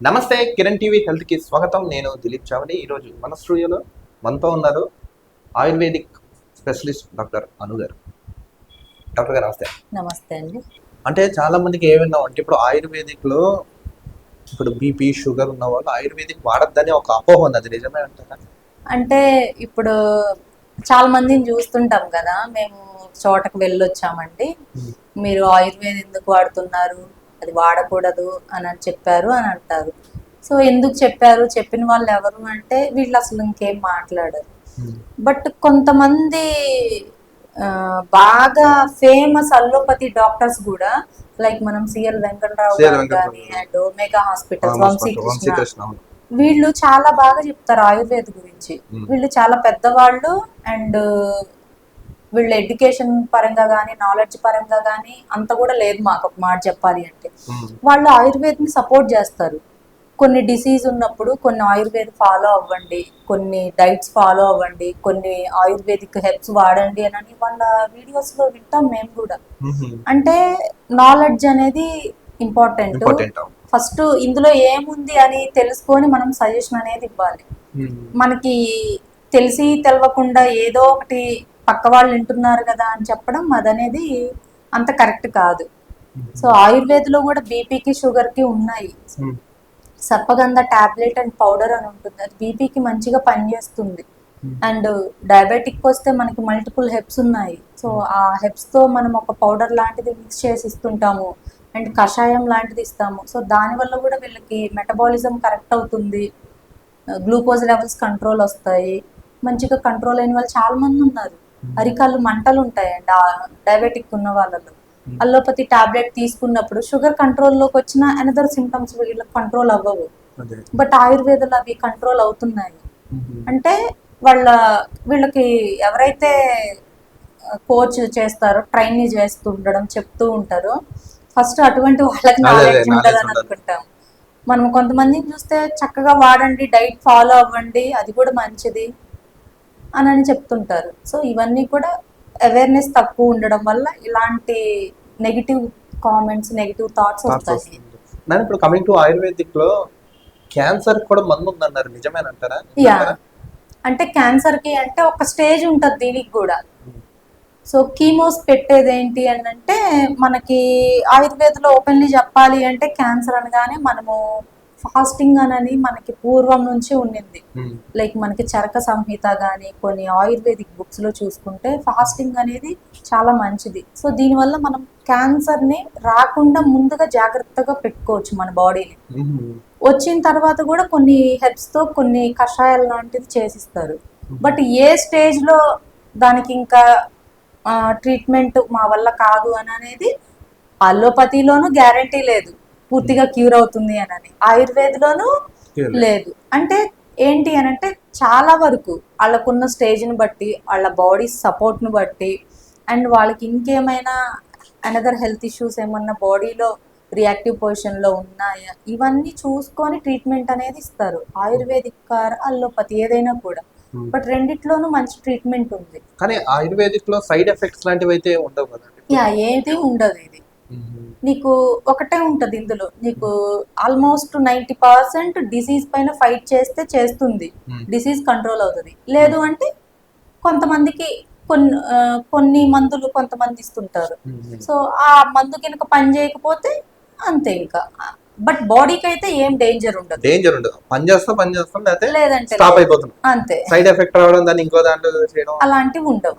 నమస్తే, Kiran TV health కి స్వాగతం. నేను దిలీప్ చావడి. ఈరోజు మన స్టూడియోలో మనతో ఉన్నారు ఆయుర్వేదిక్ స్పెషలిస్ట్ డాక్టర్ అను గారు. డాక్టర్ గారు నమస్తే. నమస్తే అండి. అంటే చాలా మందికి ఏమైనా అంటే ఇప్పుడు ఆయుర్వేదిక్ లో ఇప్పుడు బీపీ షుగర్ ఉన్న వాళ్ళు ఆయుర్వేదిక్ వాడద్దని ఒక అపోహ ఉంది, అది నిజమే అంటారా? అంటే ఇప్పుడు చాలా మందిని చూస్తుంటాం కదా, మేము చోటకు వెళ్ళొచ్చామండి, మీరు ఆయుర్వేదం ఎందుకు వాడుతున్నారు, అది వాడకూడదు అని చెప్పారు అని అంటారు. సో ఎందుకు చెప్పారు, చెప్పిన వాళ్ళు ఎవరు అంటే వీళ్ళు అసలు ఇంకేం మాట్లాడరు. బట్ కొంతమంది బాగా ఫేమస్ అల్లోపతి డాక్టర్స్ కూడా, లైక్ మనం సిఎల్ వెంకటరావు గారు కానీ అండ్ ఒమేగా హాస్పిటల్స్ వంశీకృష్ణ, వీళ్ళు చాలా బాగా చెప్తారు ఆయుర్వేద గురించి. వీళ్ళు చాలా పెద్దవాళ్ళు అండ్ వీళ్ళ ఎడ్యుకేషన్ పరంగా కానీ నాలెడ్జ్ పరంగా కానీ అంత కూడా లేదు. మాకు ఒక మాట చెప్పాలి అంటే వాళ్ళు ఆయుర్వేద్ని సపోర్ట్ చేస్తారు. కొన్ని డిసీజ్ ఉన్నప్పుడు కొన్ని ఆయుర్వేద ఫాలో అవ్వండి, కొన్ని డైట్స్ ఫాలో అవ్వండి, కొన్ని ఆయుర్వేదిక్ హెర్బ్స్ వాడండి అని వాళ్ళ వీడియోస్ లో వింటాం మేము కూడా. అంటే నాలెడ్జ్ అనేది ఇంపార్టెంట్. ఫస్ట్ ఇందులో ఏముంది అని తెలుసుకొని మనం సజెషన్ అనేది ఇవ్వాలి. మనకి తెలిసి తెలవకుండా ఏదో ఒకటి పక్క వాళ్ళు వింటున్నారు కదా అని చెప్పడం అదనేది అంత కరెక్ట్ కాదు. సో ఆయుర్వేదలో కూడా బీపీకి షుగర్కి ఉన్నాయి. సర్పగంధ టాబ్లెట్ అండ్ పౌడర్ అని ఉంటుంది, అది బీపీకి మంచిగా పనిచేస్తుంది. అండ్ డయాబెటిక్ వస్తే మనకి మల్టిపుల్ హెబ్స్ ఉన్నాయి. సో ఆ హెబ్స్తో మనం ఒక పౌడర్ లాంటిది మిక్స్ చేసి ఇస్తుంటాము అండ్ కషాయం లాంటిది ఇస్తాము. సో దానివల్ల కూడా వీళ్ళకి మెటబాలిజం కరెక్ట్ అవుతుంది, గ్లూకోజ్ లెవెల్స్ కంట్రోల్ వస్తాయి. మంచిగా కంట్రోల్ అయిన వాళ్ళు చాలా మంది ఉన్నారు. అరికాళ్ళు మంటలు ఉంటాయండి డయాబెటిక్ ఉన్న వాళ్ళలో. అల్లోపతి టాబ్లెట్ తీసుకున్నప్పుడు షుగర్ కంట్రోల్లోకి వచ్చిన అనదర్ సిమ్టమ్స్ వీళ్ళకి కంట్రోల్ అవ్వవు. బట్ ఆయుర్వేదంలో అవి కంట్రోల్ అవుతున్నాయి. అంటే వీళ్ళకి ఎవరైతే కోచ్ చేస్తారో, ట్రైన్ చేస్తూ ఉండడం చెప్తూ ఉంటారో, ఫస్ట్ అటువంటి వాళ్ళకి నాలెడ్జ్ ఉంటుందని అనుకుంటాం. మనం కొంతమందిని చూస్తే చక్కగా వాడండి, డైట్ ఫాలో అవ్వండి, అది కూడా మంచిది అని చెప్తుంటారు. సో ఇవన్నీ కూడా అవేర్నెస్ తక్కువ ఉండడం వల్ల ఇలాంటి నెగిటివ్ కామెంట్స్, నెగిటివ్ థాట్స్ వస్తాయి. ఇప్పుడు కమింగ్ టు ఆయుర్వేదిక్ లో క్యాన్సర్ కూడా మందు ఉందన్నారు, నిజమేనంటారా? యా, అంటే క్యాన్సర్ కి అంటే ఒక స్టేజ్ ఉంటుంది దీనికి కూడా. సో కీమోస్ పెట్టేది ఏంటి అని అంటే, మనకి ఆయుర్వేదంలో ఓపెన్లీ చెప్పాలి అంటే క్యాన్సర్ అనగానే మనము ఫాస్టింగ్ అని మనకి పూర్వం నుంచి ఉండింది. లైక్ మనకి చరక సంహిత కానీ కొన్ని ఆయుర్వేదిక్ బుక్స్ లో చూసుకుంటే ఫాస్టింగ్ అనేది చాలా మంచిది. సో దీనివల్ల మనం క్యాన్సర్ ని రాకుండా ముందుగా జాగ్రత్తగా పెట్టుకోవచ్చు మన బాడీని. వచ్చిన తర్వాత కూడా కొన్ని హెర్బ్స్ తో కొన్ని కషాయాలు లాంటివి చేసిస్తారు. బట్ ఏ స్టేజ్ లో దానికి ఇంకా ట్రీట్మెంట్ మా వల్ల కాదు అని అనేది అల్లోపతిలోనూ గ్యారంటీ లేదు పూర్తిగా క్యూర్ అవుతుంది అని, ఆయుర్వేదలోనూ లేదు. అంటే ఏంటి అని అంటే చాలా వరకు వాళ్ళకున్న స్టేజ్ని బట్టి, వాళ్ళ బాడీ సపోర్ట్ను బట్టి అండ్ వాళ్ళకి ఇంకేమైనా అనదర్ హెల్త్ ఇష్యూస్ ఏమన్నా బాడీలో రియాక్టివ్ పొజిషన్లో ఉన్నాయా, ఇవన్నీ చూసుకొని ట్రీట్మెంట్ అనేది ఇస్తారు. ఆయుర్వేదిక్ అల్లోపతి ఏదైనా కూడా. బట్ రెండిట్లోనూ మంచి ట్రీట్మెంట్ ఉంది. కానీ ఆయుర్వేదిక్ లో సైడ్ ఎఫెక్ట్స్ లాంటివి అయితే ఉండవు కదా? యా, ఏది ఉండదు. ఇది నీకు ఒకటే ఉంటది ఇందులో, నీకు ఆల్మోస్ట్ 90% డిసీజ్ పైన ఫైట్ చేస్తే చేస్తుంది, డిసీజ్ కంట్రోల్ అవుతుంది. లేదు అంటే కొంతమందికి కొన్ని మందులు కొంతమంది ఇస్తుంటారు. సో ఆ మందు కనుక పని చేయకపోతే అంతే ఇంకా. బట్ బాడీకి అయితే ఏం డేంజర్ ఉండదు. పని చేస్తాం లేదంటే స్టాప్ అయిపోతుంది. అంతే. సైడ్ ఎఫెక్ట్ రావడం, దాన్ని ఇంకో దాంట్లో చేయడం అలాంటివి ఉండవు.